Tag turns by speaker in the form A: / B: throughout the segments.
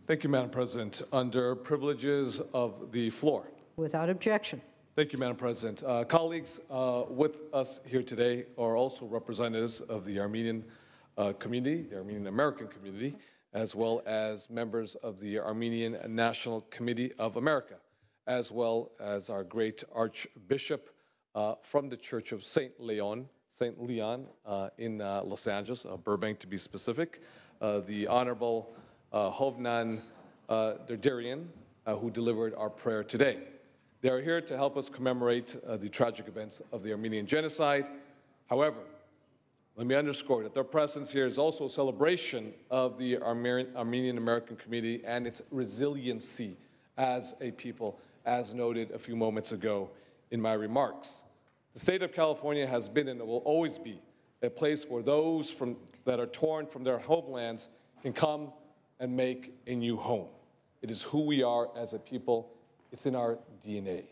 A: Thank you, Madam President. Under privileges of the floor.
B: Without objection.
A: Thank you, Madam President. Colleagues, with us here today are also representatives of the Armenian community, the Armenian American community, as well as members of the Armenian National Committee of America, as well as our great Archbishop from the Church of St. Leon in Los Angeles, Burbank to be specific, the Honorable Hovnan Derderian, who delivered our prayer today. They are here to help us commemorate the tragic events of the Armenian genocide. However, let me underscore that their presence here is also a celebration of the Armenian American community and its resiliency as a people, as noted a few moments ago in my remarks. The state of California has been and will always be a place where those that are torn from their homelands can come and make a new home. It is who we are as a people. It's in our DNA.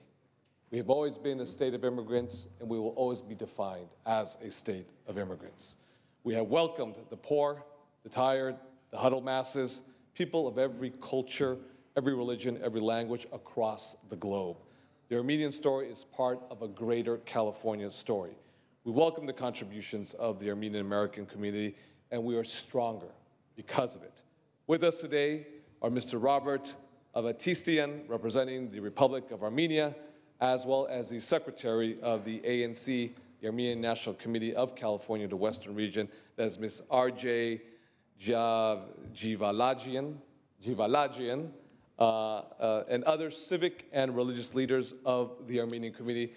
A: We have always been a state of immigrants, and we will always be defined as a state of immigrants. We have welcomed the poor, the tired, the huddled masses, people of every culture, every religion, every language across the globe. The Armenian story is part of a greater California story. We welcome the contributions of the Armenian American community, and we are stronger because of it. With us today are Mr. Robert Avatistian, representing the Republic of Armenia, as well as the Secretary of the ANC, the Armenian National Committee of California, the Western region. That is Ms. R.J. Jivalagian, and other civic and religious leaders of the Armenian community.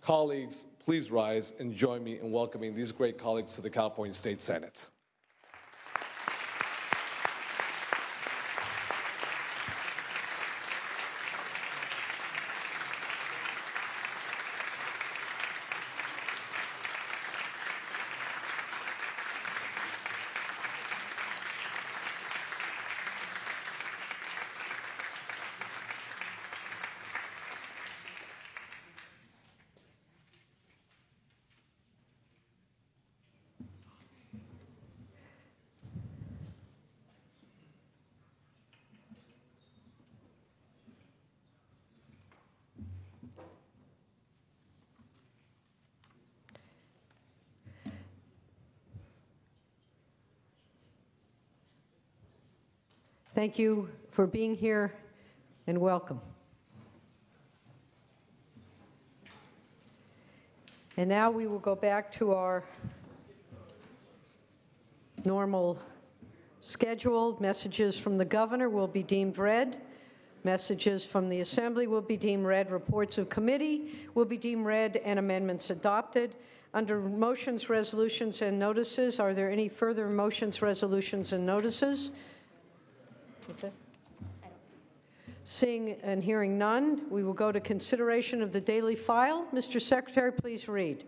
A: Colleagues, please rise and join me in welcoming these great colleagues to the California State Senate.
B: Thank you for being here, and welcome. And now we will go back to our normal schedule. Messages from the governor will be deemed read. Messages from the assembly will be deemed read. Reports of committee will be deemed read, and amendments adopted. Under motions, resolutions, and notices, are there any further motions, resolutions, and notices? Okay. Seeing and hearing none, we will go to consideration of the daily file. Mr. Secretary, please read.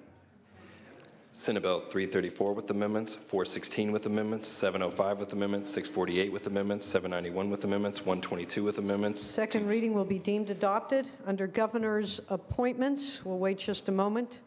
C: Senate Bill 334 with amendments, 416 with amendments, 705 with amendments, 648 with amendments, 791 with amendments, 122 with amendments.
B: Second reading will be deemed adopted. Under governor's appointments, we'll wait just a moment.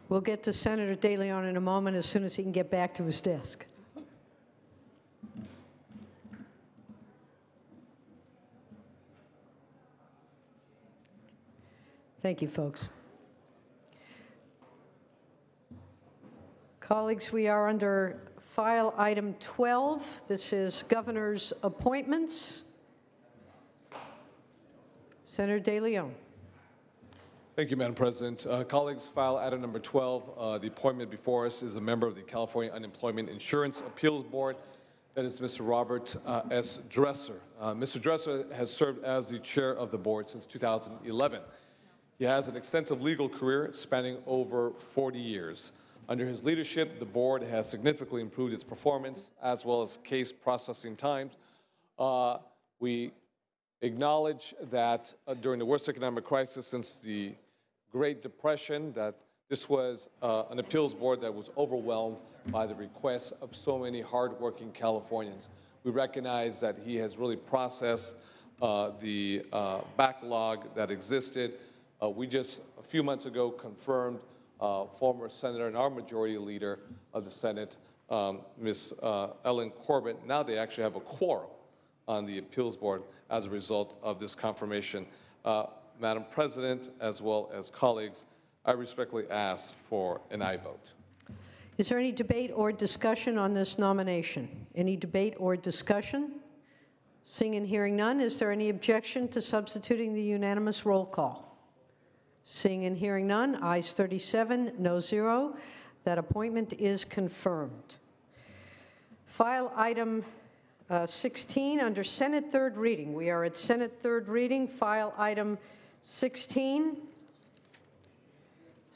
B: We'll get to Senator De Leon in a moment as soon as he can get back to his desk. Thank you, folks. Colleagues, we are under file item 12. This is governor's appointments. Senator De Leon.
A: Thank you, Madam President. Colleagues, file item number 12. The appointment before us is a member of the California Unemployment Insurance Appeals Board. That is Mr. Robert S. Dresser. Mr. Dresser has served as the chair of the board since 2011. He has an extensive legal career spanning over 40 years. Under his leadership, the board has significantly improved its performance as well as case processing times. We acknowledge that during the worst economic crisis since the Great Depression, that this was an appeals board that was overwhelmed by the requests of so many hardworking Californians. We recognize that he has really processed the backlog that existed. We just, a few months ago, confirmed former Senator and our majority leader of the Senate, Ms. Ellen Corbett. Now they actually have a quorum on the appeals board as a result of this confirmation. Madam President, as well as colleagues, I respectfully ask for an aye vote.
B: Is there any debate or discussion on this nomination? Any debate or discussion? Seeing and hearing none, is there any objection to substituting the unanimous roll call? Seeing and hearing none, ayes 37, no 0. That appointment is confirmed. File item 16 under Senate third reading. We are at Senate third reading. File item 16.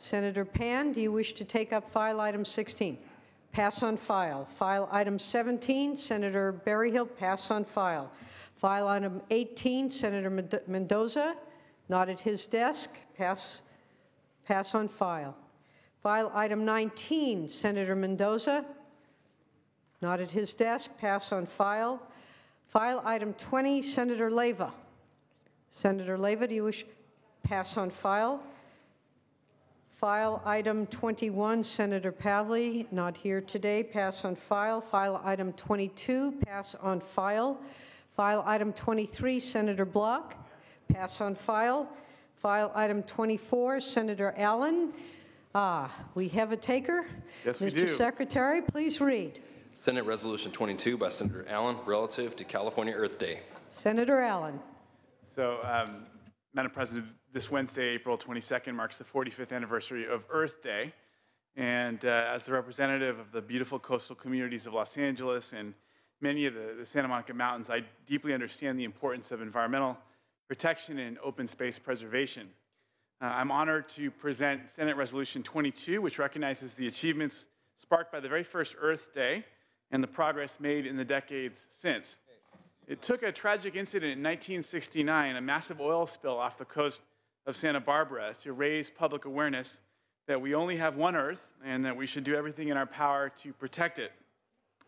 B: Senator Pan, do you wish to take up file item 16? Pass on file. File item 17, Senator Berryhill, pass on file. File item 18, Senator Mendoza, not at his desk, pass on file. File item 19, Senator Mendoza, not at his desk, pass on file. File item 20, Senator Leyva. Senator Leyva, do you wish pass on file? File item 21, Senator Pavley, not here today, pass on file. File item 22, pass on file. File item 23, Senator Block, pass on file. File item 24, Senator Allen. We have a taker.
D: Yes, we do.
B: Mr. Secretary, please read.
C: Senate Resolution 22 by Senator Allen relative to California Earth Day.
B: Senator Allen.
D: So, Madam President, this Wednesday, April 22nd, marks the 45th anniversary of Earth Day. And as the representative of the beautiful coastal communities of Los Angeles and many of the Santa Monica Mountains, I deeply understand the importance of environmental protection and open space preservation. I'm honored to present Senate Resolution 22, which recognizes the achievements sparked by the very first Earth Day and the progress made in the decades since. It took a tragic incident in 1969, a massive oil spill off the coast of Santa Barbara, to raise public awareness that we only have one Earth and that we should do everything in our power to protect it.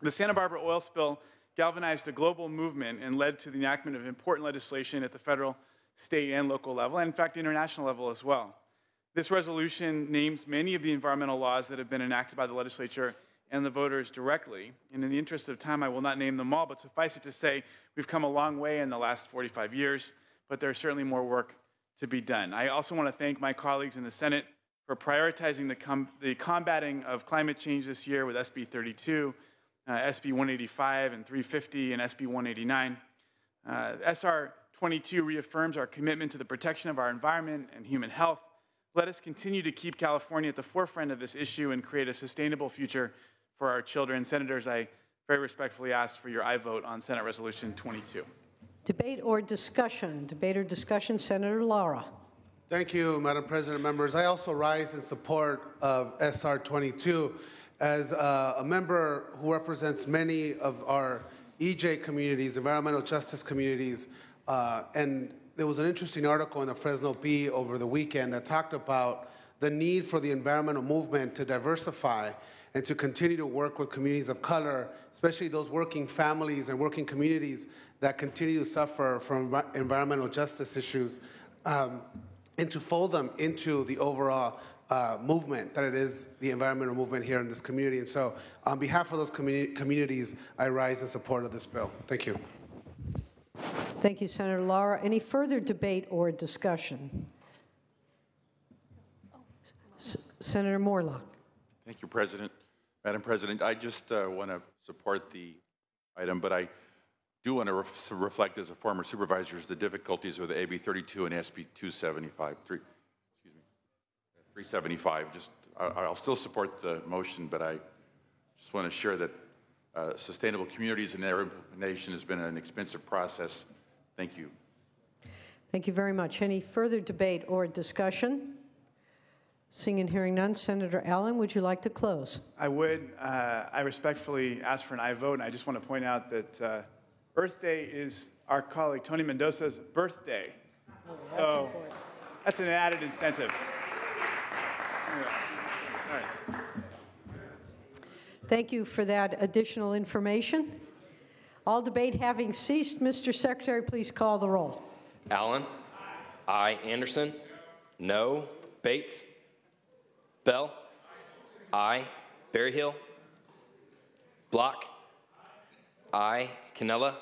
D: The Santa Barbara oil spill galvanized a global movement and led to the enactment of important legislation at the federal, state, and local level, and in fact, international level as well. This resolution names many of the environmental laws that have been enacted by the legislature and the voters directly. And in the interest of time, I will not name them all, but suffice it to say, we've come a long way in the last 45 years, but there's certainly more work to be done. I also want to thank my colleagues in the Senate for prioritizing the combating of climate change this year with SB 32, SB 185 and 350, and SB 189. SR 22 reaffirms our commitment to the protection of our environment and human health. Let us continue to keep California at the forefront of this issue and create a sustainable future for our children. Senators, I very respectfully ask for your aye vote on Senate Resolution 22.
B: Debate or discussion? Debate or discussion, Senator Lara.
E: Thank you, Madam President. Members, I also rise in support of SR 22 as a member who represents many of our EJ communities, environmental justice communities, and there was an interesting article in the Fresno Bee over the weekend that talked about the need for the environmental movement to diversify and to continue to work with communities of color, especially those working families and working communities that continue to suffer from environmental justice issues, and to fold them into the overall movement that it is the environmental movement here in this community. And so on behalf of those communities, I rise in support of this bill. Thank you.
B: Thank you, Senator Lara. Any further debate or discussion? Senator Morlock.
F: Thank you, President. Madam President, I just want to support the item, but I do want to reflect as a former supervisor the difficulties with AB 32 and SB 375. I'll still support the motion, but I just want to share that sustainable communities, and their implementation has been an expensive process. Thank you.
B: Thank you very much. Any further debate or discussion? Seeing and hearing none, Senator Allen, would you like to close?
D: I would. I respectfully ask for an aye vote, and I just want to point out that Earth Day is our colleague Tony Mendoza's birthday. So that's an added incentive. All right.
B: Thank you for that additional information. All debate having ceased, Mr. Secretary, please call the roll.
C: Allen? Aye. Anderson? No. Bates? Bell? Aye. Berryhill? Block? Aye. Canella?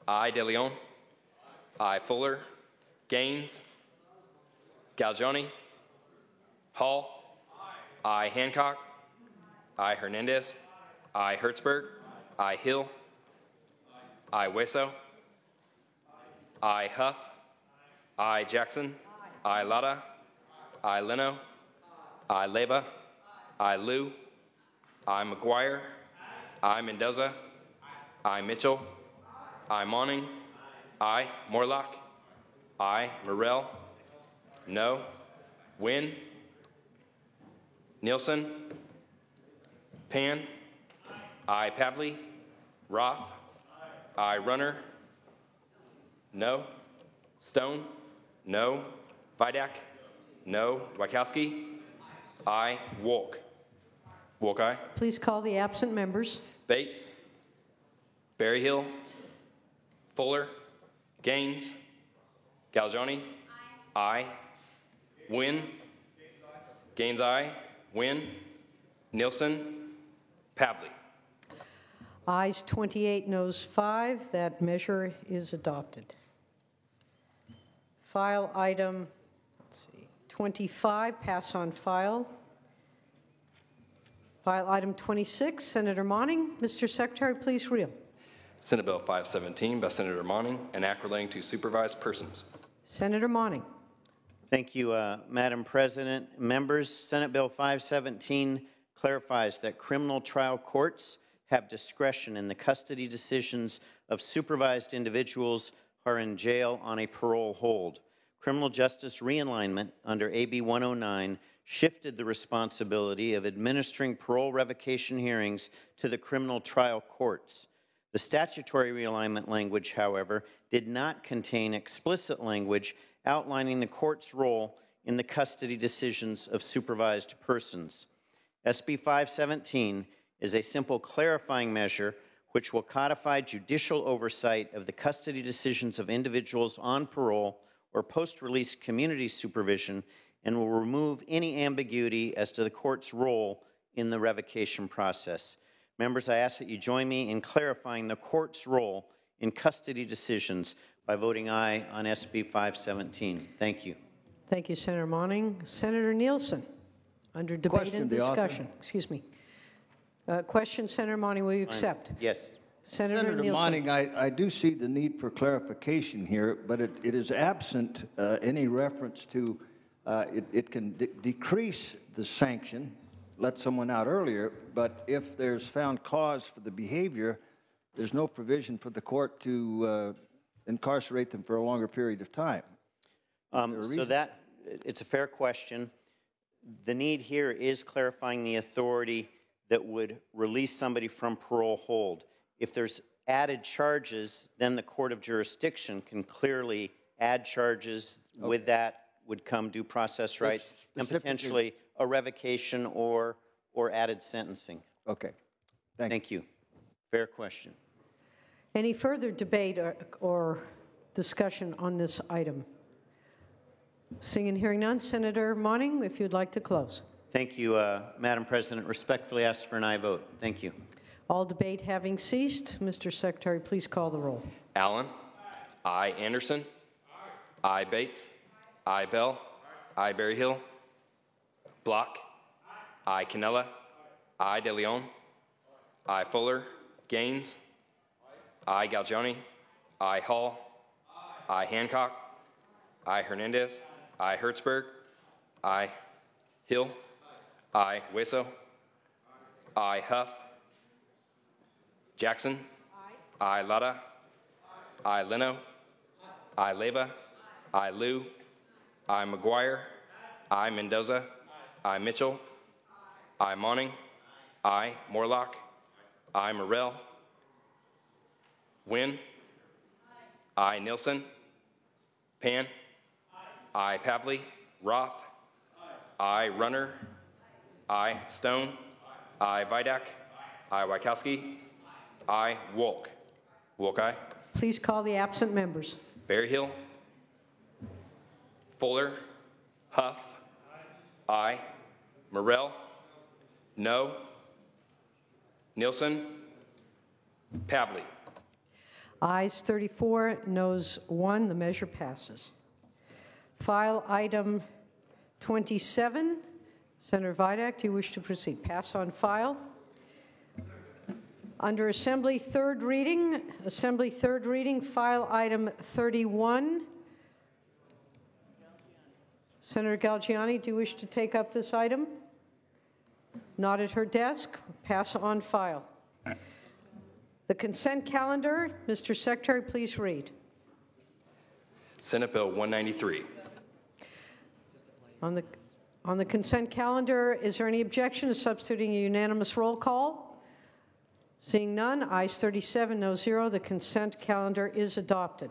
C: Aye. De Leon? Aye. Fuller? Gaines? Galgioni? Hall? Aye. Hancock? Aye. Hernandez? Aye. Hertzberg? Aye. Hill? Aye. Hueso? Aye. Huff? Aye. Jackson? Aye. Lara? Aye. Leno? Aye. Leyva? Aye. Liu? Aye. McGuire? Aye. Mendoza? Aye. Mitchell? Aye. Monning? Aye. Morlock? Aye. Morrell? No. Wynn? Nielsen? Pan? Aye. Pavley? Roth? Aye. Runner? No. Stone? No. Vidak? No. Wachowski? Aye. Wolk? Wolk, aye.
B: Please call the absent members.
C: Bates? Berryhill? Fuller? Gaines? Galgioni? Aye. Wynn? Gaines, aye. Wynn? Nielsen? Pavley?
B: Ayes 28, noes 5. That measure is adopted. File item, 25, pass on file. File item 26, Senator Monning. Mr. Secretary, please reel.
C: Senate Bill 517 by Senator Monning, an act relating to supervised persons.
B: Senator Monning.
G: Thank you, Madam President. Members, Senate Bill 517 clarifies that criminal trial courts have discretion in the custody decisions of supervised individuals who are in jail on a parole hold. Criminal justice realignment under AB 109 shifted the responsibility of administering parole revocation hearings to the criminal trial courts. The statutory realignment language, however, did not contain explicit language outlining the court's role in the custody decisions of supervised persons. SB 517 is a simple clarifying measure which will codify judicial oversight of the custody decisions of individuals on parole or post-release community supervision and will remove any ambiguity as to the court's role in the revocation process. Members, I ask that you join me in clarifying the court's role in custody decisions by voting aye on SB 517. Thank you.
B: Thank you, Senator Monning. Senator Nielsen, under debate and discussion. Excuse me. Question, Senator Monning, will you accept?
G: Yes.
B: Senator Nielsen.
H: Monning, I do see the need for clarification here, but it is absent any reference to it can decrease the sanction, let someone out earlier, but if there's found cause for the behavior, there's no provision for the court to incarcerate them for a longer period of time.
G: So that, it's a fair question. The need here is clarifying the authority that would release somebody from parole hold. If there's added charges, then the court of jurisdiction can clearly add charges. Okay. With that would come due process rights and potentially a revocation or added sentencing.
H: Okay.
G: Thank you. Fair question.
B: Any further debate or discussion on this item? Seeing and hearing none, Senator Monning, if you'd like to close.
G: Thank you, Madam President. Respectfully ask for an aye vote. Thank you.
B: All debate having ceased, Mr. Secretary, please call the roll.
C: Allen? Aye. Anderson? Aye. Bates? Aye. Bell? Aye. Berryhill? Block? Aye. Canella? Aye. De Leon? Aye. Fuller? Gaines? Aye. Galgioni? Aye. Hall? Aye. Hancock? Aye. Hernandez? Aye. Hertzberg? Aye. Hill? Aye. Hueso? Aye. Huff? Jackson. I. Lada. I. Leno. I. Leyva. I. Liu. I. McGuire. I. Mendoza. I. Mitchell. I. Monning. I. Morlock. I. Morrell. Nguyen. I. Nielsen. Pan. I. Pavley. Roth. I. Runner. I. Stone. I. Vidak. I. Wykowski. I. Wolk. Wolk, aye.
B: Please call the absent members.
C: Berryhill. Fuller. Huff. Aye. Morrell. No. Nielsen. Pavley.
B: Ayes 34, noes 1. The measure passes. File item 27. Senator Vidak, do you wish to proceed? Pass on file. Under Assembly third reading, file item 31. Senator Galgiani, do you wish to take up this item? Not at her desk. Pass on file. The consent calendar, Mr. Secretary, please read.
C: Senate Bill 193.
B: On the consent calendar, is there any objection to substituting a unanimous roll call? Seeing none, ayes 37, no 0. The consent calendar is adopted.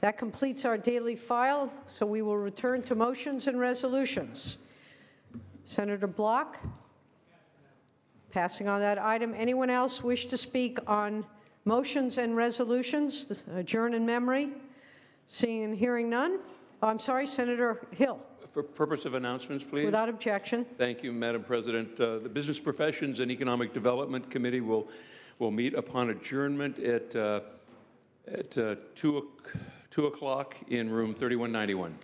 B: That completes our daily file, so we will return to motions and resolutions. Senator Block, passing on that item. Anyone else wish to speak on motions and resolutions? Adjourn in memory. Seeing and hearing none. Oh, I'm sorry, Senator Hill.
I: For purpose of announcements, please.
B: Without objection.
I: Thank you, Madam President. The Business Professions and Economic Development Committee will meet upon adjournment at 2 o'clock in room 3191.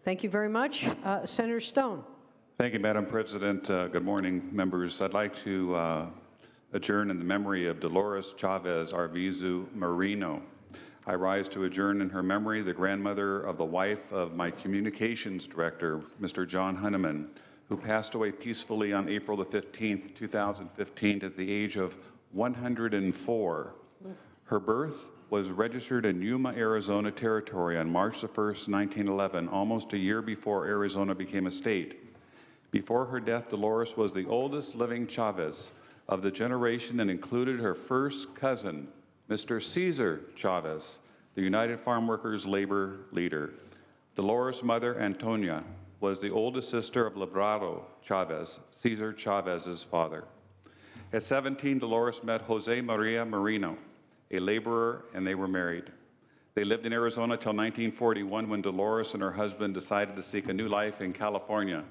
B: Thank you very much. Senator Stone.
J: Thank you, Madam President. Good morning, members. I'd like to adjourn in the memory of Dolores Chavez Arvizu Marino. I rise to adjourn in her memory, the grandmother of the wife of my communications director, Mr. John Hunneman, who passed away peacefully on April the 15th, 2015, at the age of 104. Her birth was registered in Yuma, Arizona Territory on March the 1st, 1911, almost a year before Arizona became a state. Before her death, Dolores was the oldest living Chavez of the generation and included her first cousin, Mr. Cesar Chavez, the United Farm Workers labor leader. Dolores' mother, Antonia, was the oldest sister of Librado Chavez, Cesar Chavez's father. At 17, Dolores met Jose Maria Marino, a laborer, and they were married. They lived in Arizona till 1941 when Dolores and her husband decided to seek a new life in California.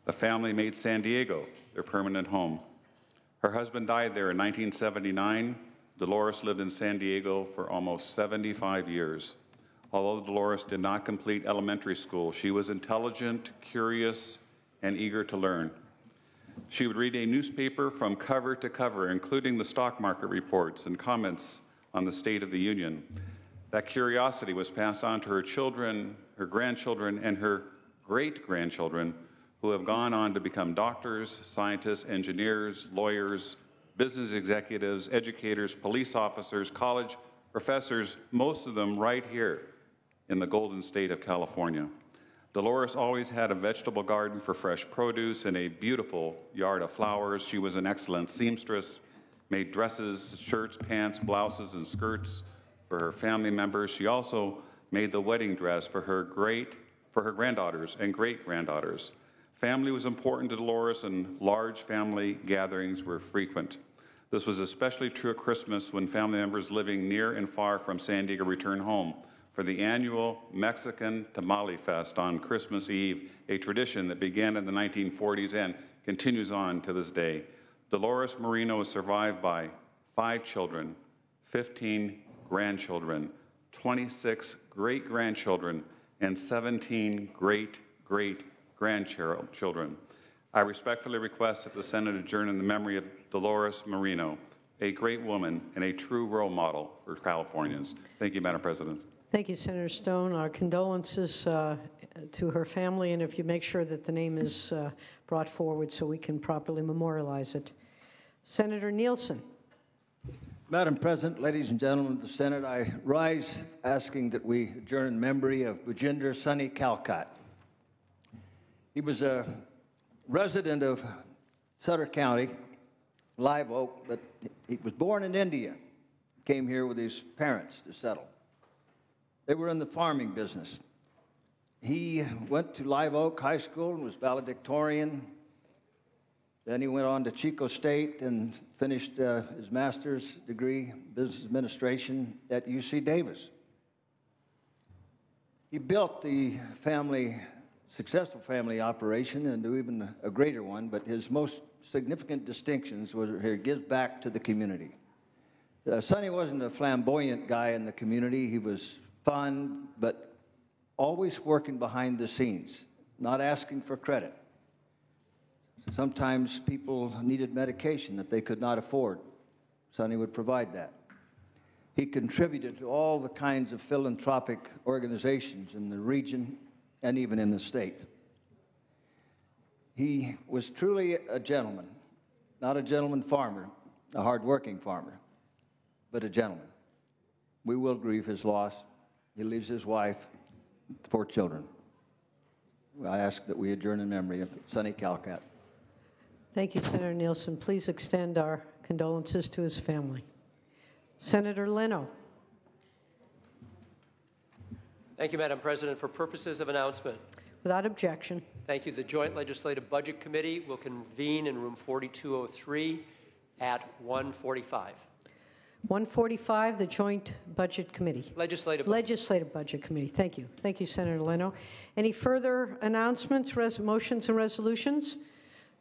J: The family made San Diego their permanent home. Her husband died there in 1979. Dolores lived in San Diego for almost 75 years. Although Dolores did not complete elementary school, she was intelligent, curious, and eager to learn. She would read a newspaper from cover to cover, including the stock market reports and comments on the State of the Union. That curiosity was passed on to her children, her grandchildren, and her great-grandchildren, who have gone on to become doctors, scientists, engineers, lawyers, business executives, educators, police officers, college professors, most of them right here in the Golden State of California. Dolores always had a vegetable garden for fresh produce and a beautiful yard of flowers. She was an excellent seamstress, made dresses, shirts, pants, blouses, and skirts for her family members. She also made the wedding dress for her granddaughters and great-granddaughters. Family was important to Dolores, and large family gatherings were frequent. This was especially true at Christmas, when family members living near and far from San Diego returned home for the annual Mexican Tamale Fest on Christmas Eve, a tradition that began in the 1940s and continues on to this day. Dolores Marino is survived by 5 children, 15 grandchildren, 26 great-grandchildren, and 17 great-great-grandchildren. I respectfully request that the Senate adjourn in the memory of Dolores Marino, a great woman and a true role model for Californians. Thank you, Madam President.
B: Thank you, Senator Stone. Our condolences to her family, and if you make sure that the name is brought forward so we can properly memorialize it. Senator Nielsen.
H: Madam President, ladies and gentlemen of the Senate, I rise asking that we adjourn in memory of Bujinder Sunny Calcott. He was a resident of Sutter County, Live Oak, but he was born in India, came here with his parents to settle. They were in the farming business. He went to Live Oak High School and was valedictorian. Then he went on to Chico State and finished his master's degree, business administration, at UC Davis. He built the successful family operation into even a greater one, but his most significant distinctions was he gives back to the community. Sonny wasn't a flamboyant guy in the community. He was fun, but always working behind the scenes, not asking for credit. Sometimes people needed medication that they could not afford. Sonny would provide that. He contributed to all the kinds of philanthropic organizations in the region and even in the state. He was truly a gentleman, not a gentleman farmer, a hardworking farmer, but a gentleman. We will grieve his loss. He leaves his wife, 4 children. I ask that we adjourn in memory of Sonny Calcott.
B: Thank you, Senator Nielsen. Please extend our condolences to his family. Senator Leno.
K: Thank you, Madam President. For purposes of announcement.
B: Without objection.
K: Thank you. The Joint Legislative Budget Committee will convene in room 4203 at 1:45.
B: 1:45, the Joint Budget Committee.
K: Legislative
B: Budget Committee. Thank you. Thank you, Senator Leno. Any further announcements, motions, and resolutions?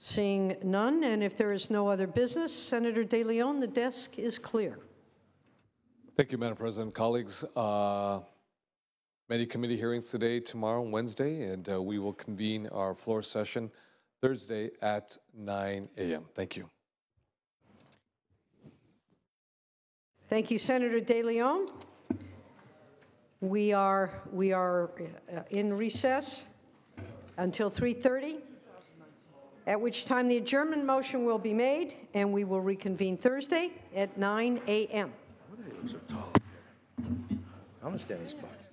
B: Seeing none, and if there is no other business, Senator De Leon, the desk is clear.
A: Thank you, Madam President. Colleagues, many committee hearings today, tomorrow, and Wednesday, and we will convene our floor session Thursday at 9 a.m. Thank you.
B: Thank you, Senator De Leon. We are in recess until 3:30, at which time the adjournment motion will be made, and we will reconvene Thursday at 9 a.m.
L: I'm gonna stand these boxes.